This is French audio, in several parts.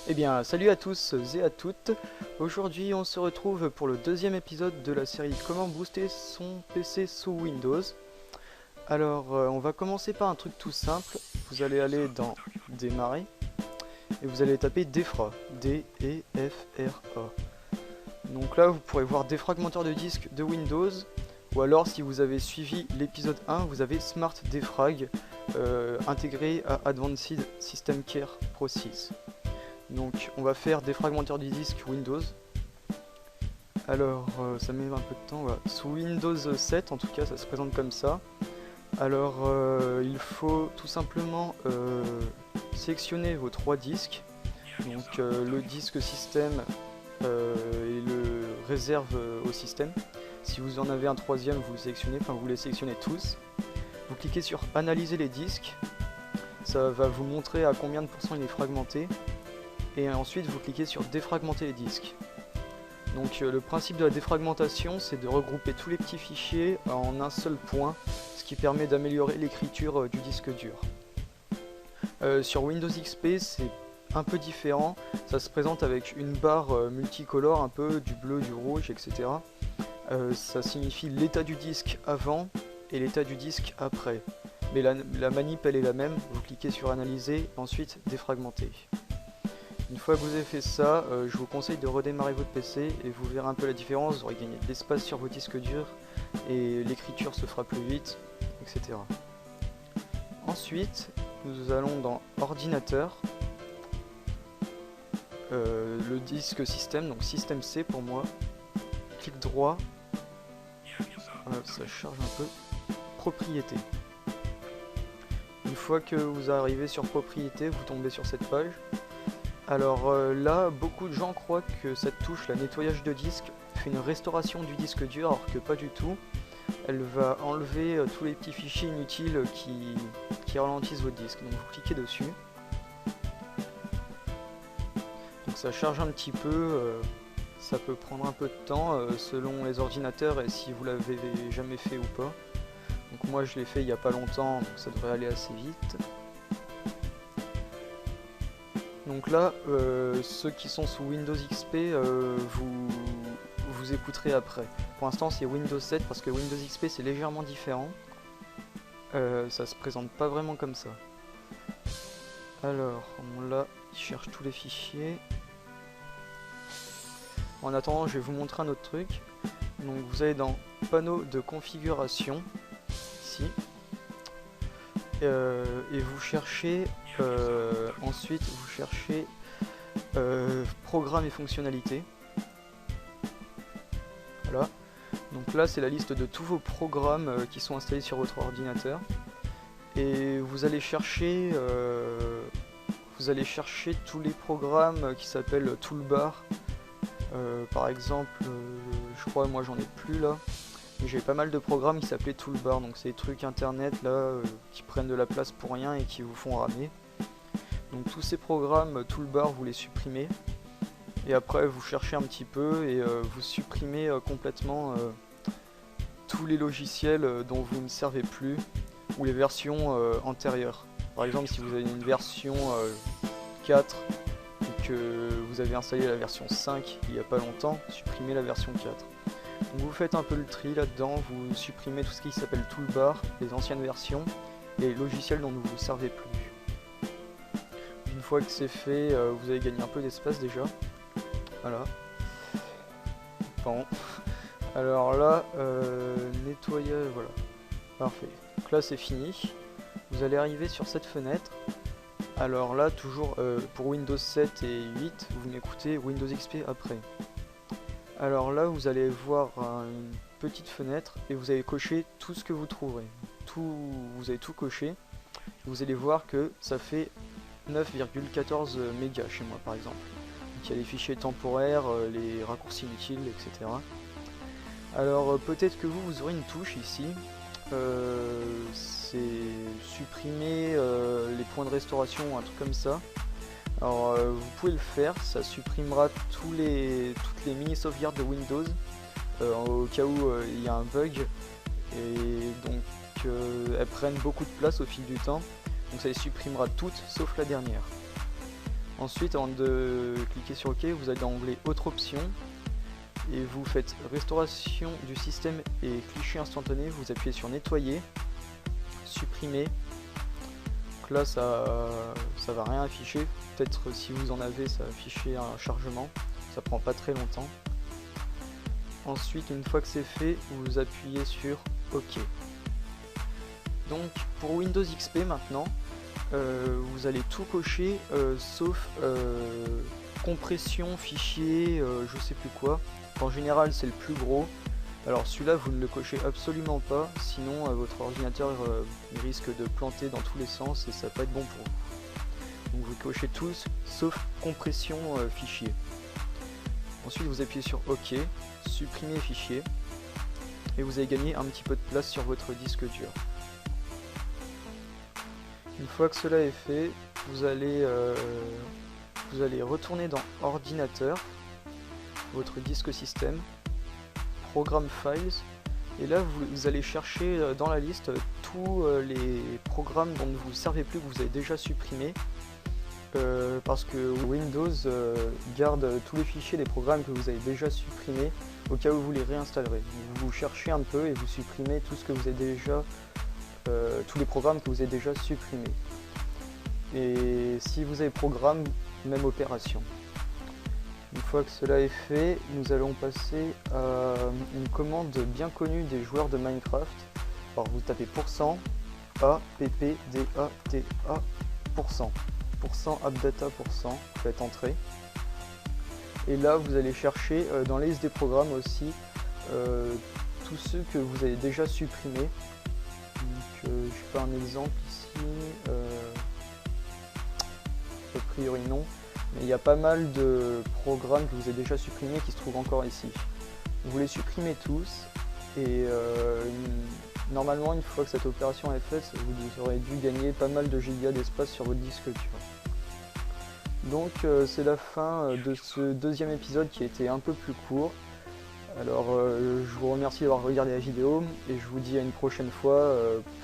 Eh bien, salut à tous et à toutes. Aujourd'hui, on se retrouve pour le deuxième épisode de la série Comment booster son PC sous Windows. Alors, on va commencer par un truc tout simple. Vous allez aller dans Démarrer et vous allez taper Defra. D-E-F-R-A. Donc là, vous pourrez voir défragmenteur de disque de Windows. Ou alors, si vous avez suivi l'épisode 1, vous avez Smart Defrag intégré à Advanced System Care Pro 6. Donc on va faire des fragmentaires du disque Windows. Alors ça met un peu de temps, voilà. Sous Windows 7 en tout cas ça se présente comme ça. Alors il faut tout simplement sélectionner vos trois disques. Donc le disque système et le réserve au système. Si vous en avez un troisième vous le sélectionnez, enfin vous les sélectionnez tous. Vous cliquez sur analyser les disques. Ça va vous montrer à combien de pourcents il est fragmenté. Et ensuite vous cliquez sur défragmenter les disques. Donc le principe de la défragmentation c'est de regrouper tous les petits fichiers en un seul point, ce qui permet d'améliorer l'écriture du disque dur. Sur Windows XP c'est un peu différent, ça se présente avec une barre multicolore, un peu du bleu, du rouge, etc. Ça signifie l'état du disque avant et l'état du disque après. Mais la manip elle est la même, vous cliquez sur analyser, ensuite défragmenter. Une fois que vous avez fait ça, je vous conseille de redémarrer votre PC et vous verrez un peu la différence, vous aurez gagné de l'espace sur vos disques durs et l'écriture se fera plus vite, etc. Ensuite, nous allons dans Ordinateur, le disque système, donc système C pour moi, clic droit, ça charge un peu, Propriété. Une fois que vous arrivez sur Propriété, vous tombez sur cette page. Alors là, beaucoup de gens croient que cette touche, la nettoyage de disque, fait une restauration du disque dur, alors que pas du tout. Elle va enlever tous les petits fichiers inutiles qui ralentissent votre disque. Donc vous cliquez dessus. Donc ça charge un petit peu, ça peut prendre un peu de temps selon les ordinateurs et si vous l'avez jamais fait ou pas. Donc moi je l'ai fait il n'y a pas longtemps, donc ça devrait aller assez vite. Donc là, ceux qui sont sous Windows XP, vous écouterez après. Pour l'instant, c'est Windows 7 parce que Windows XP c'est légèrement différent. Ça se présente pas vraiment comme ça. Alors, là, il cherche tous les fichiers. En attendant, je vais vous montrer un autre truc. Donc, vous allez dans panneau de configuration, ici. Et vous cherchez ensuite vous cherchez programmes et fonctionnalités. Voilà. Donc là c'est la liste de tous vos programmes qui sont installés sur votre ordinateur. Et vous allez chercher tous les programmes qui s'appellent Toolbar. Par exemple, je crois moi j'en ai plus là. J'ai pas mal de programmes qui s'appelaient Toolbar, donc c'est des trucs internet là qui prennent de la place pour rien et qui vous font ramer. Donc tous ces programmes Toolbar vous les supprimez et après vous cherchez un petit peu et vous supprimez complètement tous les logiciels dont vous ne servez plus ou les versions antérieures. Par exemple si vous avez une version 4 et que vous avez installé la version 5 il n'y a pas longtemps, supprimez la version 4. Donc vous faites un peu le tri là-dedans, vous supprimez tout ce qui s'appelle Toolbar, les anciennes versions, et les logiciels dont vous ne vous servez plus. Une fois que c'est fait, vous avez gagné un peu d'espace déjà. Voilà. Bon. Alors là, nettoyage, voilà. Parfait. Donc là c'est fini. Vous allez arriver sur cette fenêtre. Alors là, toujours pour Windows 7 et 8, vous m'écoutez Windows XP après. Alors là vous allez voir une petite fenêtre et vous allez cocher tout ce que vous trouverez. Vous avez tout coché. Vous allez voir que ça fait 9,14 mégas chez moi par exemple. Donc il y a les fichiers temporaires, les raccourcis inutiles, etc. Alors peut-être que vous aurez une touche ici. C'est supprimer les points de restauration ou un truc comme ça. Alors vous pouvez le faire, ça supprimera toutes les mini-sauvegardes de Windows au cas où il y a un bug et donc elles prennent beaucoup de place au fil du temps, donc ça les supprimera toutes sauf la dernière. Ensuite, avant de cliquer sur OK, vous allez dans l'onglet Autres options et vous faites Restauration du système et cliché instantané. Vous appuyez sur Nettoyer, Supprimer. Donc là, ça va rien afficher. Peut-être si vous en avez, ça va afficher un chargement. Ça prend pas très longtemps. Ensuite, une fois que c'est fait, vous appuyez sur OK. Donc pour Windows XP maintenant, vous allez tout cocher sauf compression, fichier, je sais plus quoi. En général c'est le plus gros. Alors celui-là vous ne le cochez absolument pas, sinon votre ordinateur risque de planter dans tous les sens et ça va pas être bon pour vous. Donc vous cochez tous sauf compression fichier. Ensuite vous appuyez sur OK, supprimer fichier et vous allez gagner un petit peu de place sur votre disque dur. Une fois que cela est fait, vous allez retourner dans Ordinateur, votre disque système, Programme Files, et là vous allez chercher dans la liste tous les programmes dont vous ne servez plus, que vous avez déjà supprimés, parce que Windows garde tous les fichiers des programmes que vous avez déjà supprimés au cas où vous les réinstallerez. Vous cherchez un peu et vous supprimez tout ce que vous avez déjà tous les programmes que vous avez déjà supprimés. Et si vous avez programme, même opération. Une fois que cela est fait, nous allons passer à une commande bien connue des joueurs de Minecraft. Alors vous tapez %, appdata, %appdata, vous faites entrer. Et là vous allez chercher dans la liste des programmes aussi tous ceux que vous avez déjà supprimés. Donc, je fais un exemple ici, a priori non, mais il y a pas mal de programmes que vous avez déjà supprimés qui se trouvent encore ici. Vous les supprimez tous et normalement une fois que cette opération est faite, vous aurez dû gagner pas mal de gigas d'espace sur votre disque dur. Donc c'est la fin de ce deuxième épisode qui a été un peu plus court. Alors je vous remercie d'avoir regardé la vidéo et je vous dis à une prochaine fois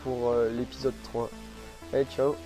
pour l'épisode 3. Allez, ciao!